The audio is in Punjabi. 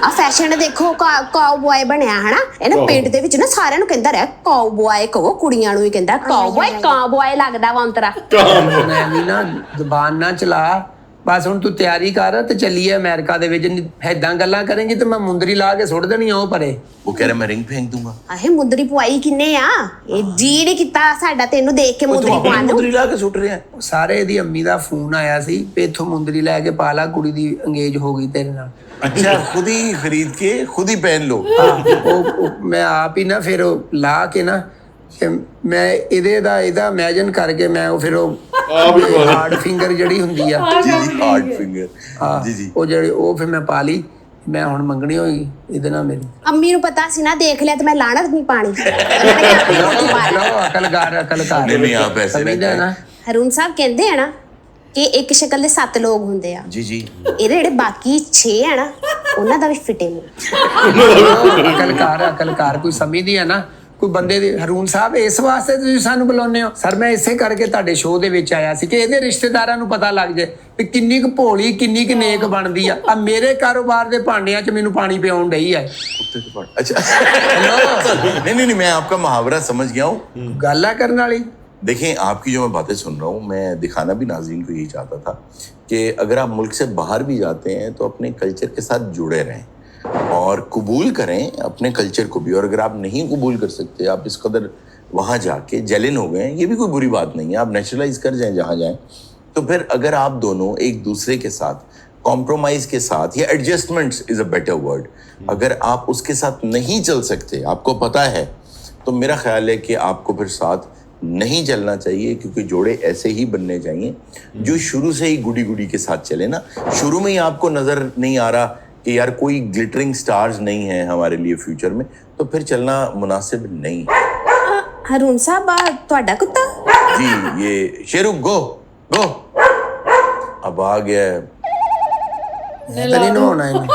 ਆ ਫੈਸ਼ਨ ਦੇਖੋ ਕਾਊਬॉय ਬਣਿਆ ਹਨਾ ਇਹਨਾਂ ਪਿੰਡ ਦੇ ਵਿੱਚ ਨਾ ਸਾਰਿਆਂ ਨੂੰ ਕਹਿੰਦਾ ਰਿਹਾ ਕਾਊਬॉय ਕਹੋ ਕੁੜੀਆਂ ਨੂੰ ਹੀ ਕਹਿੰਦਾ ਕਾਊਬॉय ਲੱਗਦਾ ਵਾ ਅੰਤਰਾ ਮੈਂ ਵੀ ਨਾ ਜ਼ਬਾਨ ਨਾ ਚਲਾ ਬਸ ਹੁਣ ਤੂੰ ਤਿਆਰੀ ਕਰ ਤੇ ਚੱਲੀਏ ਅਮਰੀਕਾ ਦੇ ਵਿੱਚ ਏਦਾਂ ਗੱਲਾਂ ਕਰੇਂਗੀ ਤੇ ਮੈਂ ਮੁੰਦਰੀ ਲਾ ਕੇ ਸੁੱਟ ਦੇਣੀ ਉਹ ਪਰੇ वो कह रहा मैं रिंग फेंक दूंगा ਆਹੇ ਮੁੰਦਰੀ ਪਵਾਈ ਕਿੰਨੇ ਆ ਇਹ ਜੀ ਨੇ ਕੀਤਾ ਸਾਡਾ ਤੈਨੂੰ ਦੇਖ ਕੇ ਮੁੰਦਰੀ ਪਵਾਉਣ ਨੂੰ मुंदरी ला के सुट रहे हैं ਸਾਰੇ ਇਹਦੀ ਅੰਮੀ ਦਾ ਫੋਨ ਆਇਆ ਸੀ ਵੀ ਇੱਥੋਂ ਮੁੰਦਰੀ ਲੈ ਕੇ ਪਾ ਲਾ ਕੁੜੀ ਦੀ ਅੰਗੇਜ ਹੋ ਗਈ ਤੇਰੇ ਨਾਲ अच्छा खुद ही खरीद के खुद ही पहन लो ਉਹ ਮੈਂ ਆਪ ਹੀ ਨਾ ਫਿਰ ਉਹ ਲਾ ਕੇ ਨਾ ਤੇ ਮੈਂ ਇਹਦਾ ਇਮੇਜਿਨ ਕਰਕੇ ਮੈਂ ਉਹ ਫਿਰ ਉਹ ਹਾਰਡ ਫਿੰਗਰ ਜਿਹੜੀ ਹੁੰਦੀ ਆ जी जी हार्ड फिंगर जी जी ਉਹ ਜਿਹੜੀ ਉਹ ਫਿਰ ਮੈਂ ਪਾ ਲਈ ਮੈਂ ਹੁਣ ਮੰਗਣੀ ਹੋਈ ਇਹਦੇ ਨਾਲ ਮੇਰੀ ਅੰਮੀ ਨੂੰ ਪਤਾ ਸੀ ਨਾ ਦੇਖ ਲਿਆ ਤੇ ਮੈਂ ਲਾਣਾ ਨਹੀਂ ਪਾਣੀ ਅਕਲਕਾਰ नहीं नहीं आप ऐसे नहीं ਸਮਝਦਾ ਨਾ ਹਰੂਨ ਸਾਹਿਬ ਕਹਿੰਦੇ ਆ ਨਾ ਕਿ ਇੱਕ ਸ਼ਕਲ ਦੇ 7 ਲੋਕ ਹੁੰਦੇ ਆ जी जी ਇਹਦੇ ਜਿਹੜੇ ਬਾਕੀ 6 ਆ ਨਾ ਉਹਨਾਂ ਦਾ ਵੀ ਫਿੱਟੇ ਮੂੰਹ ਅਕਲਕਾਰ ਕੋਈ ਸਮਝਦੀ ਆ ਨਾ ਕੋਈ ਬੰਦੇ ਦੇ ਹਰੂਨ ਸਾਹਿਬ ਇਸ ਵਾਸਤੇ ਤੁਸੀਂ ਸਾਨੂੰ ਬੁਲਾਉਂਦੇ ਹੋ ਸਰ ਮੈਂ ਇਸੇ ਕਰਕੇ ਤੁਹਾਡੇ ਸ਼ੋਅ ਦੇ ਵਿੱਚ ਆਇਆ ਸੀ ਕਿ ਇਹਦੇ ਰਿਸ਼ਤੇਦਾਰਾਂ ਨੂੰ ਪਤਾ ਲੱਗ ਜਾਏ ਵੀ ਕਿੰਨੀ ਕੁ ਭੋਲੀ ਕਿੰਨੀ ਕੁ ਨੇਕ ਬਣਦੀ ਆ ਮੇਰੇ ਕਾਰੋਬਾਰ ਦੇ ਭਾਂਡਿਆਂ 'ਚ ਮੈਨੂੰ ਪਾਣੀ ਪਿਆਉਣ ਡਈ ਆ कुत्ते के पास अच्छा नहीं नहीं नहीं मैं आपका मुहावरा समझ गया हूँ ਗੱਲ ਆ ਕਰਨ ਵਾਲੀ देखें आपकी जो मैं बातें सुन रहा हूँ मैं दिखाना भी नाज़रीन को यही चाहता था कि अगर आप मुल्क से बाहर भी जाते हैं तो अपने कल्चर के साथ जुड़े रहें और कबूल करें अपने कल्चर को भी और अगर आप नहीं कबूल कर सकते आप इस कदर वहाँ जाके जलन हो गए ये भी कोई बुरी बात नहीं है आप नेचुरलाइज कर जाएं जहाँ जाएं तो फिर अगर आप दोनों एक दूसरे के साथ कॉम्प्रोमाइज़ के साथ या adjustments is a better word अगर आप उसके साथ नहीं चल सकते आपको पता है तो मेरा ख्याल है कि आपको फिर साथ नहीं चलना चाहिए क्योंकि जोड़े ऐसे ही बनने चाहिए जो शुरू से ही गुडी गुडी के साथ चले ना शुरू में ही आपको नज़र नहीं आ रहा कि यार कोई ग्लिटरिंग स्टार्स नहीं है हमारे लिए फ्यूचर में तो फिर चलना मुनासिब नहीं है ਹਰੂਨ ਸਾਹਿਬ ਆ ਤੁਹਾਡਾ ਕੁੱਤਾ जी ये शेरू गो गो अब आ गया है ਤਾਂ ਨਹੀਂ ਨਹਾਉਣਾ ਇਹਨੇ